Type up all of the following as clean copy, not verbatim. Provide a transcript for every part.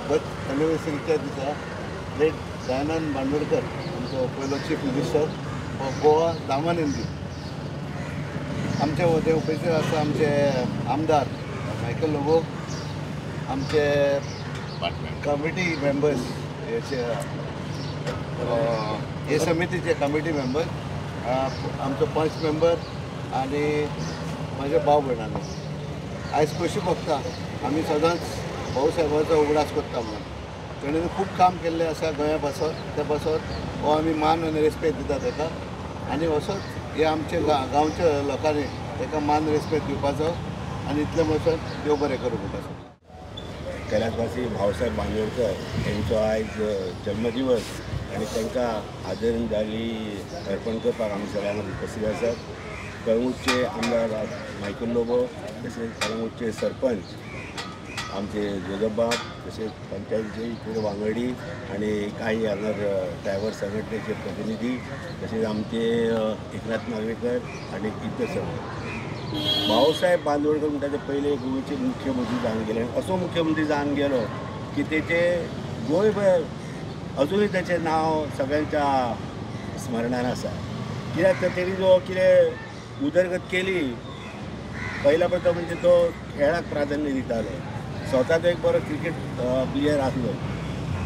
Birth एनिवर्सरीच्या दिसा late Dayanand Bandodkar आमचो पयलो चीफ मिनिस्टर गोवा दामानंदी आमचे मदें उपस्थित आसा आमचे आमदार मायकल लोबो आमचे कमिटी मेंबर्स हे समितीचे कमिटी मेंबर आमचो पंच मेंबर आनी म्हाजे भाव भयणांनी आयज कशी बघता आमी सदांच भाऊ साहेबाचो उगडास करता म्हणून तेणें खूब काम केल्लें आसा गोंया पासत त्या पासत हो आमी मान आनी रेस्पेक्ट दिता ताका आनी असोच हे आमचे गांवच्या लोकांनी ताका मान रेस्पेक्ट दिवपाचो आनी इतले वचत देव बरें करूं म्हणटा कैलासवासी भाऊसाहेब बांदोडकर यांचो आयज जन्मदिवस आणि तांकां आदरांजली अर्पण करपाक आमी सगळ्यांना उपस्थित आसात. कळंगूटचे आमदार मायकल लोबो तशेंच कळंगूटचे सरपंच आमचे जोजबाब तशेंच पंचायतीचे इतर वांगडी आणि काही हांगर ड्रायव्हर संघटनेचे प्रतिनिधी तसेच आमचे एकनाथ नागवेकर आणि इतर सगळे. भाऊसाहेब बांदोडकर म्हणटा ते पयले गोंयचे मुख्यमंत्री जावन गेले आनी असो मुख्यमंत्री जावन गेलो की तेचे गोंयभर अजूनय तेचें नांव सगळ्यांच्या स्मरणान आसा. कित्याक तेणी जो कितें उदरगत केली पहिला प्रथम म्हणजे तो खेळाक प्राधान्य दितालो. स्वता तो एक बरो क्रिकेट प्लेयर आसलो.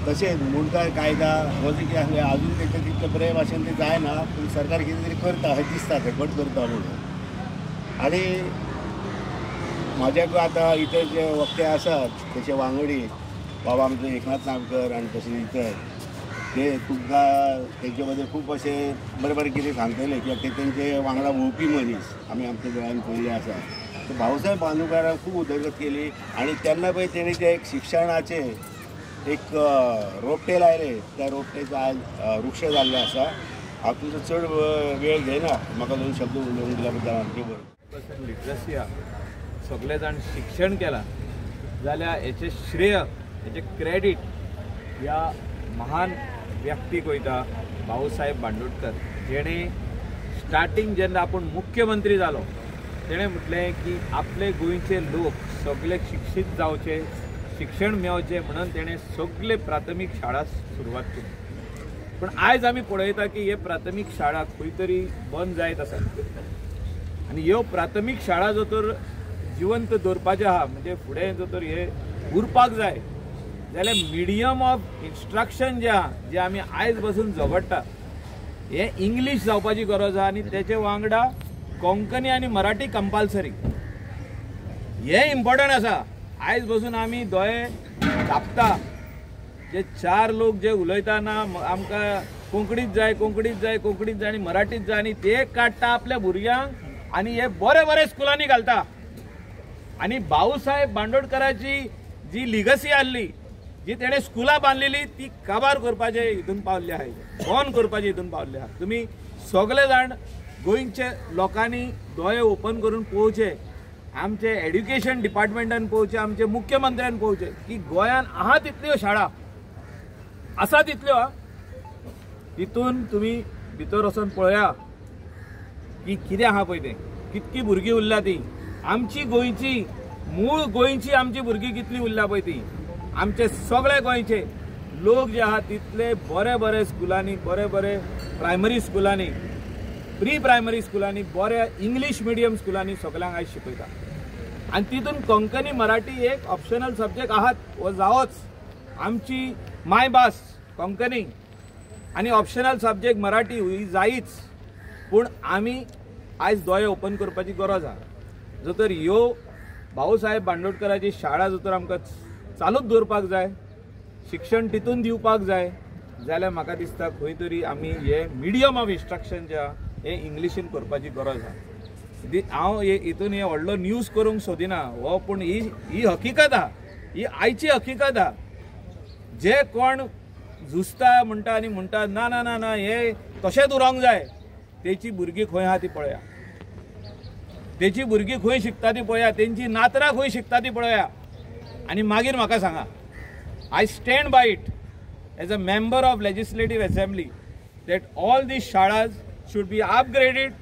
तशेंच मुंडकार कायदा हो जे कितें आसलें अजून तेचें तितले बरे भाशेन तें जायना पूण सरकार कितें तरी करता अशें दिसता तें घट करता म्हणून. आनी म्हाज्याकूय आतां इतर जे वक्ते आसात तेचे वांगडी बाबा आमचो एकनाथ नागवेकर आनी तशें इतर ते तुमकां तेंचे बद्दल खूब अशें बरें बरें कितें सांगतले कित्याक ते तेंचे वांगडा भोंवपी मनीस आमी आमच्या दोळ्यान पयले आसा. तर भाऊसाहेब बांदोडकरान खूब उदरगत केली आनी तेन्ना पळय तेणी ते एक शिक्षणाचे एक रोपटे लायले. त्या रोपटेचो आयज वृक्ष जाल्लो आसा. हांव तुमचो चड वेळ घेयना म्हाका 2 शब्द उलोवंक दिल्या बद्दल आमचे बरें. लिटरसी सगळे जाण शिक्षण केलां जाल्यार हेचे श्रेय हेचे क्रेडीट ह्या महान व्यक्तीक वयता भाऊसाहेब बांदोडकर जेणे स्टार्टींग जेन्ना आपूण मुख्यमंत्री जालो तेणें म्हटलें की आपले गोंयचे लोक सगळे शिक्षीत जावचे शिक्षण मेळचें म्हणून तेणें सगळे प्राथमीक शाळा सुरवात केली. पण आयज आमी पळयता की हे प्राथमीक शाळा खंय तरी बंद जायत आसा आनी ह्यो प्राथमीक शाळा जर तर जिवंत दवरपाचे आहा म्हणजे फुडें जर तर हे उरपाक जाय जाल्यार मिडियम ऑफ इन्स्ट्रक्शन जे आहा जे आमी आयज बसून झगडटा हे इंग्लीश जावपाची गरज आहा आनी तेचे वांगडा कोंकणी आनी मराठी कंपल्सरी हे इम्पॉर्टंट आसा. आयज बसून आमी दोळे धापता जे 4 लोक जे उलयतना आमकां कोंकणीच जाय कोंकणीच जाय कोंकणीच जाय आनी मराठीच जाय आनी ते काडटा आपल्या भुरग्यांक आनी हे बरे बरे स्कुलांनी घालता. आनी भाऊसाहेब बांदोडकराची जी लिगसी आसली जी तेणें स्कुलां बांदलेली ती काबार करपाचे हितून पावल्ले आहाय बंद करपाचे हितून पावल्ले आहा. तुमी सगळे जाण गोंयचे लोकांनी दोळे ओपन करून पळोवचे आमचे एड्युकेशन डिपार्टमेंटान पळोवचे आमचे मुख्यमंत्र्यान पळोवचे की गोंयान आहा तितल्यो शाळा आसा तितल्यो तितून तुमी भितर वचून पळया की कितें आहा पळय तें कितकी भुरगीं उरल्या ती आमची गोंयची मूळ गोंयची आमची भुरगीं कितली उरल्या पळय ती आमचे सगळे गोंयचे लोक जे आहा तितले बरे बरे स्कुलांनी बरे बरे प्रायमरी स्कुलांनी प्री प्रायमरी स्कुलांनी बऱ्या इंग्लीश मिडियम स्कुलांनी सगळ्यांक आयज शिकयता आनी तितून कोंकणी मराठी एक ऑप्शनल सब्जेक्ट आहात हो जावोच. आमची मायभास कोंकणी आनी ऑप्शनल सब्जेक्ट मराठी ही जायच पूण आमी आयज दोळे ओपन करपाची गरज आहा. जर तर ह्यो भाऊसाहेब बांदोडकराची शाळा जर तर आमकां चालूच दवरपाक जाय शिक्षण तितून दिवपाक जाय जाल्यार म्हाका दिसता खंय तरी आमी हे मिडियम ऑफ इन्स्ट्रक्शन जे आहा हे इंग्लिशीन करपाची गरज आहा. हांव हितून हे व्हडलो न्यूज करूंक सोदिना हो पूण ही हकीकत आहा ही आयची हकीकत आहा. जे कोण झुजता म्हणटा आनी म्हणटा ना ना ना ना हे तशेंच उरोंक जाय तेची भुरगीं खंय आहा ती पळया तेची भुरगीं खंय शिकता ती पळया तेंची नातरां खंय शिकता ती पळया आनी मागीर म्हाका सांगा. I stand by it as a member of legislative assembly that all these shalas should be upgraded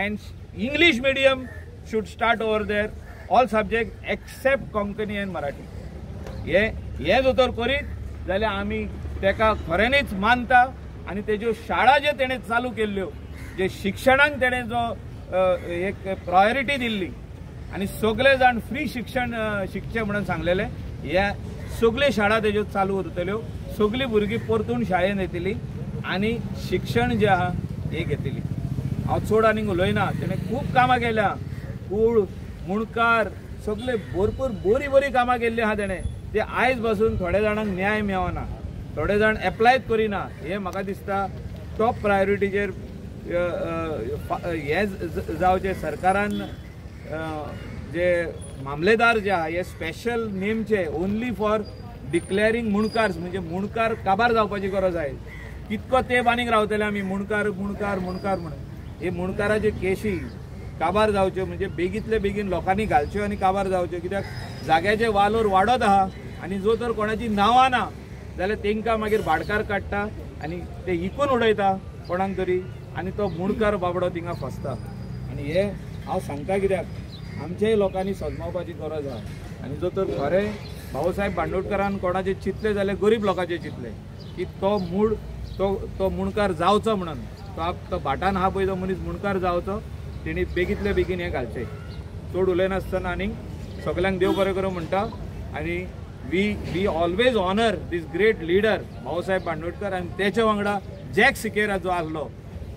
and English medium should start over there. All subjects except Konkani and Marathi. हे जर तर करीत जाल्यार आमी तेका खऱ्यांनीच मानता आनी तेज्यो शाळा जे तेणें चालू केल्ल्यो, जे शिक्षणाक तेणें जो एक प्रायोरिटी दिल्ली आनी सगळे जाण फ्री शिक्षण शिकचे म्हणून सांगलेले, ह्या सगळे शाळा तेज्यो चालू उरतल्यो, सगळीं भुरगीं परतून शाळेन येतली आनी शिक्षण जे आहा हे घेतली. हांव चड आनीक उलयना, तेणें खूब कामां केल्या, कूळ मुणकार सगळे भरपूर बरी कामां केल्ली आहा तेणें. ते आयज पासून थोड्या जाणांक न्याय मेळना, थोडे जाण एप्लायच करिना. हे म्हाका दिसता टॉप प्रायोरिटीचेर हे जावचे. सरकारान जे मामलेदार जे आहा हे स्पेशल नेमचे ओन्ली फॉर डिक्लेअरिंग मुणकार्स, म्हणजे मुणकार काबार जावपाची गरज आहे. कितको तेंप आनीक रावतले आमी मुणकार म्हणून. हे मुणकाराचे केशी काबार जावच्यो, म्हणजे बेगीतले बेगीन लोकांनी घालच्यो आनी काबार जावच्यो. कित्याक जाग्याचे वालोर वाडत आहा आनी जो तर कोणाची नांवां ना जाल्यार तेंकां मागीर भाडकार काडटा आनी ते विकून उडयता कोणाक तरी, आनी तो मुणकार बाबडो थिंगा फसता. आनी हे हांव सांगता कित्याक आमच्याय लोकांनी सजमावपाची गरज आहा. आनी जो तर खरें भाऊसाहेब बांदोडकरान कोणाचे चिंतले जाल्यार गरीब लोकांचे चिंतले की तो मूळ तो मुणकार जावचो म्हणून. तो भाटान आहा पळय तो मनीस मुणकार जावचो, तेणी बेगीतले बेगीन हें घालचें. चड उलयनासतना आनीक सगल्यांक देव बरें करूं म्हणटा. आनी we always honour this great leader Bhausaheb Bandodkar आनी तेच्या वांगडा जॅक सिकेरा जो आसलो,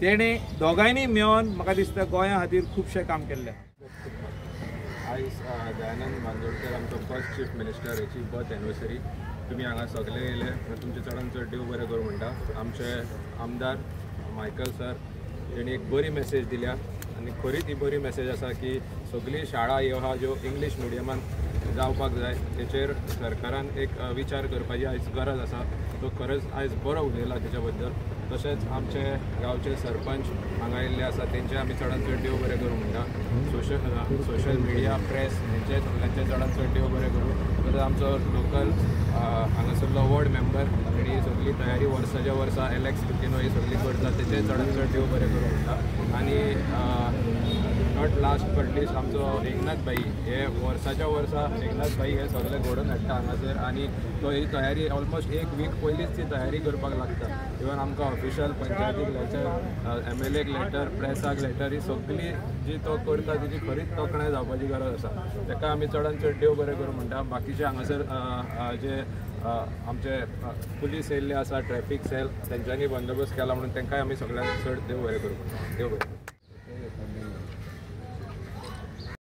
तेणें दोगांयनी मेळोन म्हाका दिसता गोंया खातीर खुबशें काम केल्लें. आयज दयानंद बांदोडकर आमचो फर्स्ट चीफ मिनिस्टर हेची बर्थ एनिवर्सरी. तुमी हांगा सगळे येयले, तुमचे चडान चड देव बरें करूं म्हणटा. आमचे आमदार मायकल सर तेणी एक बरी मेसेज दिल्या आनी खरीच ही बरी मेसेज आसा की सगळी शाळा ह्यो आहा ज्यो इंग्लीश मिडियमान जावपाक जाय, तेचेर सरकारान एक विचार करपाची आयज गरज आसा. तो खरेंच आयज बरो उलयला तेच्या बद्दल. तशेंच आमचे गांवचे सरपंच हांगा येयल्ले आसा, तेंचे आमी चडान चड देव बरें करूं म्हणटा. सोशल मिडिया प्रेस हेंचे चडान चड देव बरें करूं. तशेंच आमचो लोकल हांगासरलो वॉर्ड मेंबर तेणी सगळी तयारी वर्साच्या वर्सा एलेक्स क्रिस्टिनो ही सगळी करता, तेचे चडान चड देव बरें करूं म्हणटा. आनी नॉट लास्ट बट लिस्ट आमचो एकनाथ भाई, हे वर्साच्या वर्सा एकनाथ भाई हे सगळे घडोवन हाडटा हांगासर. आनी तो ही तयारी ऑलमोस्ट एक वीक पयलींच ती तयारी करपाक लागता. इवन आमकां ऑफिशियल पंचायतीक लेटर, MLAक लेटर, प्रेसाक लेटर, ही सगळी जी तो करता तेची खरीच तोखणाय जावपाची गरज आसा. ताका आमी चडान चड देव बरें करूं म्हणटा. बाकीचे हांगासर जे आमचे पुलीस येयल्ले आसा, ट्रॅफीक सेल, तेंच्यांनी बंदोबस्त केला म्हणून तांकांय आमी सगळ्यांक चड देव बरें करूं. देव बरें.